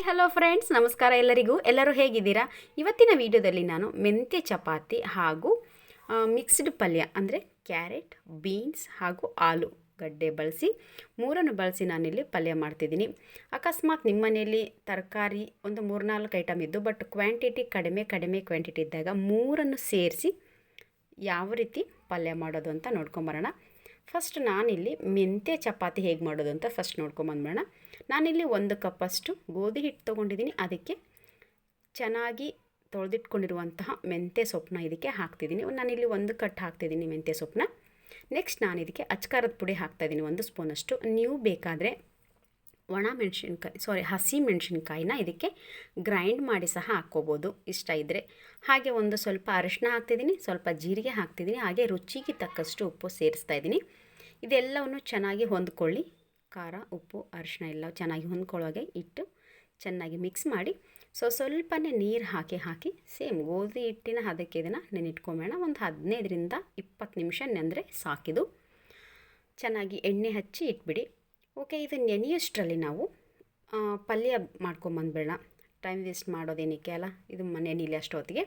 Hi hello friends, ನಮಸ್ಕಾರ ಎಲ್ಲರಿಗೂ. ಎಲ್ಲರೂ ಹೇಗಿದ್ದೀರಾ? ಇವತ್ತಿನ ವಿಡಿಯೋದಲ್ಲಿ ನಾನು ಮೆಂತ್ಯ ಚಪಾತಿ ಹಾಗೂ ಮಿಕ್ಸ್ಡ್ ಪಲ್ಯ ಅಂದರೆ ಕ್ಯಾರೆಟ್, ಬೀನ್ಸ್ ಹಾಗೂ ಆಲೂಗಡ್ಡೆ ಬಳಸಿ ಮೂರನ್ನು ಬಳಸಿ ನಾನಿಲ್ಲಿ ಪಲ್ಯ ಮಾಡ್ತಿದ್ದೀನಿ. ಅಕಸ್ಮಾತ್ ನಿಮ್ಮ ಮನೆಯಲ್ಲಿ ತರಕಾರಿ ಒಂದು 3-4 ಐಟಮ್ ಇದ್ದು ಬಟ್ ಕ್ವಾಂಟಿಟಿ ಕಡಿಮೆ ಕ್ವಾಂಟಿಟಿ ಇದ್ದಾಗ ಮೂರನ್ನು ಸೇರಿಸಿ ಯಾವ ರೀತಿ ಪಲ್ಯ ಮಾಡೋದು ಅಂತ ನೋಡ್ಕೊಂಬರೋಣ. ಫಸ್ಟ್ ನಾನಿಲ್ಲಿ ಮೆಂತ್ಯ ಚಪಾತಿ ಹೇಗೆ ಮಾಡೋದು ಅಂತ ಫಸ್ಟ್ ನೋಡ್ಕೊಂಬಂದ್ಬಿಡೋಣ. ನಾನಿಲ್ಲಿ 1 ಕಪ್ಪಷ್ಟು ಗೋಧಿ ಹಿಟ್ಟು ತೊಗೊಂಡಿದ್ದೀನಿ. ಅದಕ್ಕೆ ಚೆನ್ನಾಗಿ ತೊಳೆದಿಟ್ಕೊಂಡಿರುವಂತಹ ಮೆಂತ್ಯ ಸೊಪ್ಪನ್ನ ಇದಕ್ಕೆ ಹಾಕ್ತಿದ್ದೀನಿ. ನಾನಿಲ್ಲಿ 1 ಕಟ್ ಹಾಕ್ತಿದ್ದೀನಿ ಮೆಂತ್ಯ ಸೊಪ್ಪನ್ನ. ನೆಕ್ಸ್ಟ್ ನಾನು ಇದಕ್ಕೆ ಅಚ್ಕಾರದ ಪುಡಿ ಹಾಕ್ತಾಯಿದ್ದೀನಿ 1 ಸ್ಪೂನಷ್ಟು. ನೀವು ಬೇಕಾದರೆ ಹಸಿ ಮೆಣಸಿನ್ಕಾಯಿನ ಇದಕ್ಕೆ ಗ್ರೈಂಡ್ ಮಾಡಿ ಸಹ ಹಾಕ್ಕೋಬೋದು ಇಷ್ಟ ಇದ್ದರೆ. ಹಾಗೆ ಒಂದು ಸ್ವಲ್ಪ ಅರಿಶಿನ ಹಾಕ್ತಿದ್ದೀನಿ, ಸ್ವಲ್ಪ ಜೀರಿಗೆ ಹಾಕ್ತಿದ್ದೀನಿ, ಹಾಗೆ ರುಚಿಗೆ ತಕ್ಕಷ್ಟು ಉಪ್ಪು ಸೇರಿಸ್ತಾ ಇದ್ದೀನಿ. ಇದೆಲ್ಲವನ್ನು ಚೆನ್ನಾಗಿ ಹೊಂದ್ಕೊಳ್ಳಿ. ಖಾರ, ಉಪ್ಪು, ಅರಿಶಿನ ಎಲ್ಲ ಚೆನ್ನಾಗಿ ಹೊಂದ್ಕೊಳ್ಳೋಗೆ ಇಟ್ಟು ಚೆನ್ನಾಗಿ ಮಿಕ್ಸ್ ಮಾಡಿ ಸ್ವಲ್ಪನೇ ನೀರು ಹಾಕಿ ಸೇಮ್ ಗೋಧಿ ಹಿಟ್ಟಿನ ಅದಕ್ಕೆ ಇದನ್ನು ನೆನಿಟ್ಕೊಂಬೇಡ. ಒಂದು 15-20 ನಿಮಿಷ ನೆಂದರೆ ಸಾಕಿದು. ಚೆನ್ನಾಗಿ ಎಣ್ಣೆ ಹಚ್ಚಿ ಇಟ್ಬಿಡಿ. ಓಕೆ, ಇದು ನೆನೆಯೋಷ್ಟರಲ್ಲಿ ನಾವು ಪಲ್ಯ ಮಾಡ್ಕೊಂಬಂದ್ಬೇಡ. ಟೈಮ್ ವೇಸ್ಟ್ ಮಾಡೋದೇನಕ್ಕೆ ಅಲ್ಲ, ಇದು ನೆನೆಯಲಿ ಅಷ್ಟೊತ್ತಿಗೆ.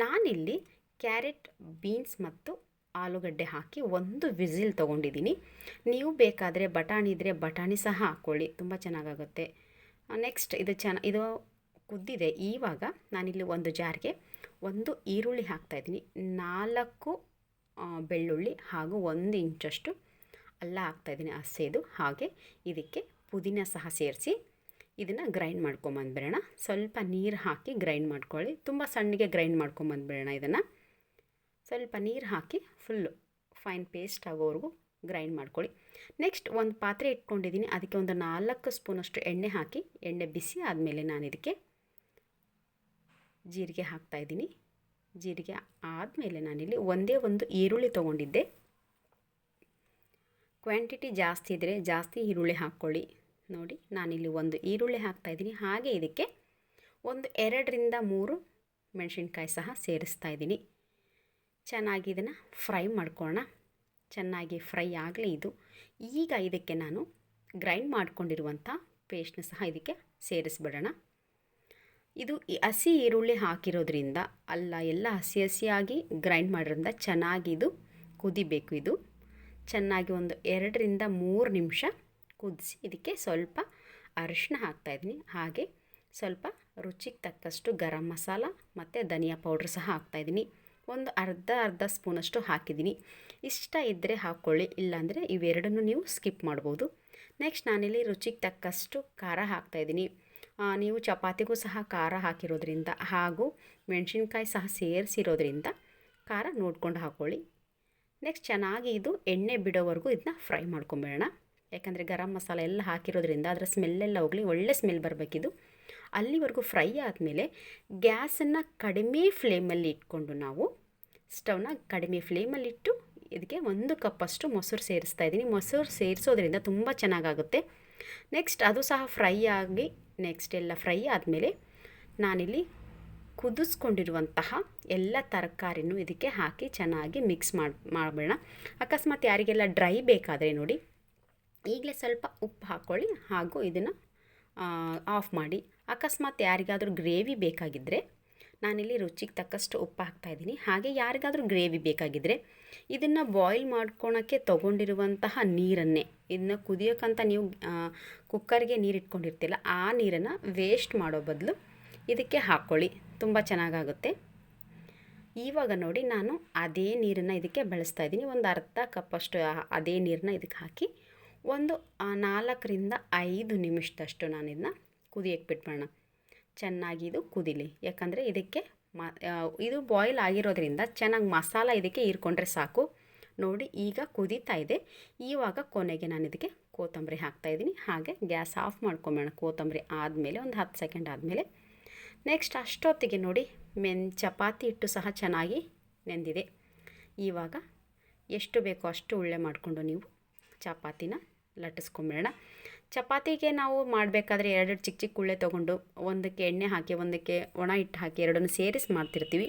ನಾನಿಲ್ಲಿ ಕ್ಯಾರೆಟ್, ಬೀನ್ಸ್ ಮತ್ತು ಆಲೂಗಡ್ಡೆ ಹಾಕಿ 1 ವಿಸಿಲ್ ತೊಗೊಂಡಿದ್ದೀನಿ. ನೀವು ಬೇಕಾದರೆ ಬಟಾಣಿ ಇದ್ದರೆ ಬಟಾಣಿ ಸಹ ಹಾಕ್ಕೊಳ್ಳಿ, ತುಂಬ ಚೆನ್ನಾಗಾಗುತ್ತೆ. ನೆಕ್ಸ್ಟ್ ಇದು ಕುದ್ದಿದೆ. ಇವಾಗ ನಾನಿಲ್ಲಿ ಒಂದು ಜಾರ್ಗೆ 1 ಈರುಳ್ಳಿ ಹಾಕ್ತಾಯಿದ್ದೀನಿ, 4 ಬೆಳ್ಳುಳ್ಳಿ ಹಾಗೂ 1 ಇಂಚಷ್ಟು ಅಲ್ಲ ಹಾಕ್ತಾಯಿದ್ದೀನಿ ಹಸೆದು. ಹಾಗೆ ಇದಕ್ಕೆ ಪುದೀನ ಸಹ ಸೇರಿಸಿ ಇದನ್ನು ಗ್ರೈಂಡ್ ಮಾಡ್ಕೊಂಬಂದ್ಬಿಡೋಣ. ಸ್ವಲ್ಪ ನೀರು ಹಾಕಿ ಗ್ರೈಂಡ್ ಮಾಡ್ಕೊಳ್ಳಿ, ತುಂಬ ಸಣ್ಣಗೆ ಗ್ರೈಂಡ್ ಮಾಡ್ಕೊಂಬಂದ್ಬಿಡೋಣ. ಇದನ್ನು ಸ್ವಲ್ಪ ನೀರು ಹಾಕಿ ಫುಲ್ಲು ಫೈನ್ ಪೇಸ್ಟ್ ಆಗೋವರೆಗೂ ಗ್ರೈಂಡ್ ಮಾಡ್ಕೊಳ್ಳಿ. ನೆಕ್ಸ್ಟ್ ಒಂದು ಪಾತ್ರೆ ಇಟ್ಕೊಂಡಿದ್ದೀನಿ, ಅದಕ್ಕೆ ಒಂದು 4 ಸ್ಪೂನಷ್ಟು ಎಣ್ಣೆ ಹಾಕಿ, ಎಣ್ಣೆ ಬಿಸಿ ಆದಮೇಲೆ ನಾನು ಇದಕ್ಕೆ ಜೀರಿಗೆ ಹಾಕ್ತಾಯಿದ್ದೀನಿ. ಜೀರಿಗೆ ಆದಮೇಲೆ ನಾನಿಲ್ಲಿ ಒಂದೇ ಒಂದು ಈರುಳ್ಳಿ ತೊಗೊಂಡಿದ್ದೆ. ಕ್ವಾಂಟಿಟಿ ಜಾಸ್ತಿ ಇದ್ದರೆ ಜಾಸ್ತಿ ಈರುಳ್ಳಿ ಹಾಕ್ಕೊಳ್ಳಿ. ನೋಡಿ, ನಾನಿಲ್ಲಿ 1 ಈರುಳ್ಳಿ ಹಾಕ್ತಾಯಿದ್ದೀನಿ. ಹಾಗೆ ಇದಕ್ಕೆ ಒಂದು 2-3 ಮೆಣಸಿನ್ಕಾಯಿ ಸಹ ಸೇರಿಸ್ತಾ ಇದ್ದೀನಿ. ಚೆನ್ನಾಗಿ ಇದನ್ನು ಫ್ರೈ ಮಾಡ್ಕೊಳ್ಳೋಣ. ಚೆನ್ನಾಗಿ ಫ್ರೈ ಆಗಲಿ ಇದು. ಈಗ ಇದಕ್ಕೆ ನಾನು ಗ್ರೈಂಡ್ ಮಾಡ್ಕೊಂಡಿರುವಂಥ ಪೇಸ್ಟ್ನ ಸಹ ಇದಕ್ಕೆ ಸೇರಿಸ್ಬಿಡೋಣ. ಇದು ಹಸಿ ಈರುಳ್ಳಿ ಹಾಕಿರೋದ್ರಿಂದ ಎಲ್ಲ ಹಸಿಯಾಗಿ ಗ್ರೈಂಡ್ ಮಾಡಿರೋದ್ರಿಂದ ಚೆನ್ನಾಗಿದು ಕುದಿಬೇಕು. ಇದು ಚೆನ್ನಾಗಿ ಒಂದು 2-3 ನಿಮಿಷ ಕುದಿಸಿ ಇದಕ್ಕೆ ಸ್ವಲ್ಪ ಅರಿಶಿನ ಹಾಕ್ತಾಯಿದ್ದೀನಿ. ಹಾಗೆ ಸ್ವಲ್ಪ ರುಚಿಗೆ ತಕ್ಕಷ್ಟು ಗರಂ ಮಸಾಲ ಮತ್ತು ಧನಿಯಾ ಪೌಡ್ರ್ ಸಹ ಹಾಕ್ತಾಯಿದ್ದೀನಿ. ಒಂದು ಅರ್ಧ ಸ್ಪೂನಷ್ಟು ಹಾಕಿದ್ದೀನಿ. ಇಷ್ಟ ಇದ್ದರೆ ಹಾಕ್ಕೊಳ್ಳಿ, ಇಲ್ಲಾಂದರೆ ಇವೆರಡನ್ನೂ ನೀವು ಸ್ಕಿಪ್ ಮಾಡ್ಬೋದು. ನೆಕ್ಸ್ಟ್ ನಾನಿಲ್ಲಿ ರುಚಿಗೆ ತಕ್ಕಷ್ಟು ಖಾರ ಹಾಕ್ತಾಯಿದ್ದೀನಿ. ನೀವು ಚಪಾತಿಗೂ ಸಹ ಖಾರ ಹಾಕಿರೋದ್ರಿಂದ ಹಾಗೂ ಮೆಣಸಿನ್ಕಾಯಿ ಸಹ ಸೇರಿಸಿರೋದ್ರಿಂದ ಖಾರ ನೋಡ್ಕೊಂಡು ಹಾಕ್ಕೊಳ್ಳಿ. ನೆಕ್ಸ್ಟ್ ಚೆನ್ನಾಗಿ ಇದು ಎಣ್ಣೆ ಬಿಡೋವರೆಗೂ ಇದನ್ನ ಫ್ರೈ ಮಾಡ್ಕೊಂಬೇಡ. ಯಾಕಂದರೆ ಗರಂ ಮಸಾಲ ಎಲ್ಲ ಹಾಕಿರೋದ್ರಿಂದ ಅದರ ಸ್ಮೆಲ್ಲೆಲ್ಲ ಹೋಗಲಿ, ಒಳ್ಳೆ ಸ್ಮೆಲ್ ಬರಬೇಕಿದು. ಅಲ್ಲಿವರೆಗೂ ಫ್ರೈ ಆದಮೇಲೆ ಗ್ಯಾಸನ್ನು ಕಡಿಮೆ ಫ್ಲೇಮಲ್ಲಿ ಇಟ್ಕೊಂಡು ನಾವು ಸ್ಟವ್ನ ಕಡಿಮೆ ಫ್ಲೇಮಲ್ಲಿಟ್ಟು ಇದಕ್ಕೆ 1 ಕಪ್ಪಷ್ಟು ಮೊಸರು ಸೇರಿಸ್ತಾ ಇದ್ದೀನಿ. ಮೊಸರು ಸೇರಿಸೋದ್ರಿಂದ ತುಂಬ ಚೆನ್ನಾಗಾಗುತ್ತೆ. ನೆಕ್ಸ್ಟ್ ಅದು ಸಹ ಫ್ರೈ ಆಗಿ ನೆಕ್ಸ್ಟ್ ಎಲ್ಲ ಫ್ರೈ ಆದಮೇಲೆ ನಾನಿಲ್ಲಿ ಕುದಿಸ್ಕೊಂಡಿರುವಂತಹ ಎಲ್ಲ ತರಕಾರಿನೂ ಇದಕ್ಕೆ ಹಾಕಿ ಚೆನ್ನಾಗಿ ಮಿಕ್ಸ್ ಮಾಡಬೇಡ. ಅಕಸ್ಮಾತ್ ಯಾರಿಗೆಲ್ಲ ಡ್ರೈ ಬೇಕಾದರೆ ನೋಡಿ, ಈಗಲೇ ಸ್ವಲ್ಪ ಉಪ್ಪು ಹಾಕ್ಕೊಳ್ಳಿ ಹಾಗೂ ಇದನ್ನು ಆಫ್ ಮಾಡಿ. ಅಕಸ್ಮಾತ್ ಯಾರಿಗಾದರೂ ಗ್ರೇವಿ ಬೇಕಾಗಿದ್ದರೆ ನಾನಿಲ್ಲಿ ರುಚಿಗೆ ತಕ್ಕಷ್ಟು ಉಪ್ಪು ಹಾಕ್ತಾಯಿದ್ದೀನಿ. ಹಾಗೆ ಯಾರಿಗಾದರೂ ಗ್ರೇವಿ ಬೇಕಾಗಿದ್ದರೆ ಇದನ್ನು ಬಾಯ್ಲ್ ಮಾಡ್ಕೊಳಕ್ಕೆ ತೊಗೊಂಡಿರುವಂತಹ ನೀರನ್ನೇ ಇದನ್ನ ಕುದಿಯೋಕ್ಕಂತ ನೀವು ಕುಕ್ಕರ್ಗೆ ನೀರು ಇಟ್ಕೊಂಡಿರ್ತಿಲ್ಲ, ಆ ನೀರನ್ನು ವೇಸ್ಟ್ ಮಾಡೋ ಬದಲು ಇದಕ್ಕೆ ಹಾಕ್ಕೊಳ್ಳಿ, ತುಂಬ ಚೆನ್ನಾಗಾಗುತ್ತೆ. ಇವಾಗ ನೋಡಿ, ನಾನು ಅದೇ ನೀರನ್ನು ಇದಕ್ಕೆ ಬಳಸ್ತಾ ಇದ್ದೀನಿ. ಒಂದು ಅರ್ಧ ಕಪ್ಪಷ್ಟು ಅದೇ ನೀರನ್ನ ಇದಕ್ಕೆ ಹಾಕಿ ಒಂದು 4-5 ನಿಮಿಷದಷ್ಟು ನಾನು ಇದನ್ನ ಕುದಿಯಕ್ಕೆ ಬಿಟ್ಬಿಡೋಣ. ಚೆನ್ನಾಗಿ ಇದು ಕುದಿಲಿ. ಯಾಕಂದರೆ ಇದಕ್ಕೆ ಇದು ಬಾಯ್ಲ್ ಆಗಿರೋದ್ರಿಂದ ಚೆನ್ನಾಗಿ ಮಸಾಲ ಇದಕ್ಕೆ ಹೀರ್ಕೊಂಡ್ರೆ ಸಾಕು. ನೋಡಿ, ಈಗ ಕುದೀತಾ ಇದೆ. ಇವಾಗ ಕೊನೆಗೆ ನಾನು ಇದಕ್ಕೆ ಕೊತ್ತಂಬರಿ ಹಾಕ್ತಾಯಿದ್ದೀನಿ. ಹಾಗೆ ಗ್ಯಾಸ್ ಆಫ್ ಮಾಡ್ಕೊಂಬೇಡ. ಕೊತ್ತಂಬರಿ ಆದಮೇಲೆ ಒಂದು 10 ಸೆಕೆಂಡ್ ಆದಮೇಲೆ ನೆಕ್ಸ್ಟ್ ಅಷ್ಟೊತ್ತಿಗೆ ನೋಡಿ, ಚಪಾತಿ ಹಿಟ್ಟು ಸಹ ಚೆನ್ನಾಗಿ ನೆಂದಿದೆ. ಇವಾಗ ಎಷ್ಟು ಬೇಕೋ ಅಷ್ಟು ಉಳ್ಳೆ ಮಾಡಿಕೊಂಡು ನೀವು ಚಪಾತಿನ ಲಟ್ಟಿಸ್ಕೊಂಬೇಡ. ಚಪಾತಿಗೆ ನಾವು ಮಾಡಬೇಕಾದ್ರೆ 2 ಚಿಕ್ಕ ಉಳ್ಳೆ ತೊಗೊಂಡು ಒಂದಕ್ಕೆ ಎಣ್ಣೆ ಹಾಕಿ ಒಂದಕ್ಕೆ ಒಣ ಹಿಟ್ಟು ಹಾಕಿ ಎರಡನ್ನು ಸೇರಿಸಿ ಮಾಡ್ತಿರ್ತೀವಿ.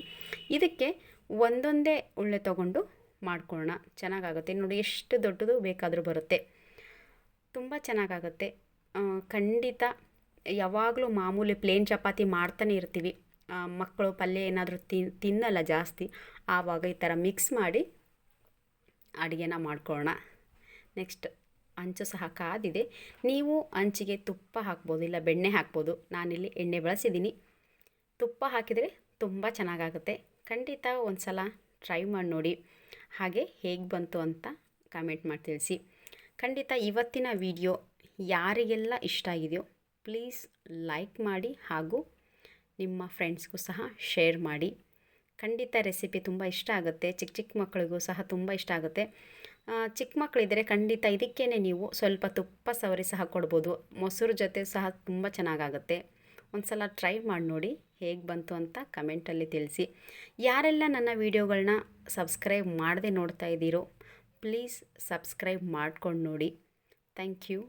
ಇದಕ್ಕೆ ಒಂದೊಂದೇ ಉಳ್ಳೆ ತೊಗೊಂಡು ಮಾಡ್ಕೊಳ್ಳೋಣ, ಚೆನ್ನಾಗಾಗುತ್ತೆ. ನೋಡಿ, ಎಷ್ಟು ದೊಡ್ಡದು ಬೇಕಾದರೂ ಬರುತ್ತೆ, ತುಂಬ ಚೆನ್ನಾಗಾಗುತ್ತೆ. ಖಂಡಿತ ಯಾವಾಗಲೂ ಮಾಮೂಲಿ ಪ್ಲೇನ್ ಚಪಾತಿ ಮಾಡ್ತಾನೆ ಇರ್ತೀವಿ, ಮಕ್ಕಳು ಪಲ್ಯ ಏನಾದರೂ ತಿನ್ನಲ್ಲ ಜಾಸ್ತಿ, ಆವಾಗ ಈ ಥರ ಮಿಕ್ಸ್ ಮಾಡಿ ಅಡುಗೆನ ಮಾಡ್ಕೊಳ್ಳೋಣ. ನೆಕ್ಸ್ಟ್ ಹಂಚು ಸಹ ಕಾದಿದೆ. ನೀವು ಹಂಚಿಗೆ ತುಪ್ಪ ಹಾಕ್ಬೋದು, ಇಲ್ಲ ಬೆಣ್ಣೆ ಹಾಕ್ಬೋದು. ನಾನಿಲ್ಲಿ ಎಣ್ಣೆ ಬಳಸಿದ್ದೀನಿ. ತುಪ್ಪ ಹಾಕಿದರೆ ತುಂಬ ಚೆನ್ನಾಗಾಗುತ್ತೆ. ಖಂಡಿತ ಒಂದು ಸಲ ಟ್ರೈ ಮಾಡಿ ನೋಡಿ. ಹಾಗೆ ಹೇಗೆ ಬಂತು ಅಂತ ಕಾಮೆಂಟ್ ಮಾಡಿ ತಿಳಿಸಿ. ಖಂಡಿತ ಇವತ್ತಿನ ವಿಡಿಯೋ ಯಾರಿಗೆಲ್ಲ ಇಷ್ಟ ಆಗಿದೆಯೋ ಪ್ಲೀಸ್ ಲೈಕ್ ಮಾಡಿ ಹಾಗೂ ನಿಮ್ಮ ಫ್ರೆಂಡ್ಸ್ಗೂ ಸಹ ಶೇರ್ ಮಾಡಿ. ಖಂಡಿತ ರೆಸಿಪಿ ತುಂಬ ಇಷ್ಟ ಆಗುತ್ತೆ. ಚಿಕ್ಕ ಚಿಕ್ಕ ಮಕ್ಕಳಿಗೂ ಸಹ ತುಂಬ ಇಷ್ಟ ಆಗುತ್ತೆ. ಚಿಕ್ಕ ಮಕ್ಕಳಿದ್ದರೆ ಖಂಡಿತ ಇದಕ್ಕೇ ನೀವು ಸ್ವಲ್ಪ ತುಪ್ಪ ಸವರಿ ಸಹ ಕೊಡ್ಬೋದು. ಮೊಸರು ಜೊತೆ ಸಹ ತುಂಬ ಚೆನ್ನಾಗಾಗುತ್ತೆ. ಒಂದು ಸಲ ಟ್ರೈ ಮಾಡಿ ನೋಡಿ, ಹೇಗೆ ಬಂತು ಅಂತ ಕಮೆಂಟಲ್ಲಿ ತಿಳಿಸಿ. ಯಾರೆಲ್ಲ ನನ್ನ ವೀಡಿಯೋಗಳನ್ನ ಸಬ್ಸ್ಕ್ರೈಬ್ ಮಾಡದೆ ನೋಡ್ತಾ ಇದ್ದೀರೋ ಪ್ಲೀಸ್ ಸಬ್ಸ್ಕ್ರೈಬ್ ಮಾಡ್ಕೊಂಡು ನೋಡಿ. Thank you.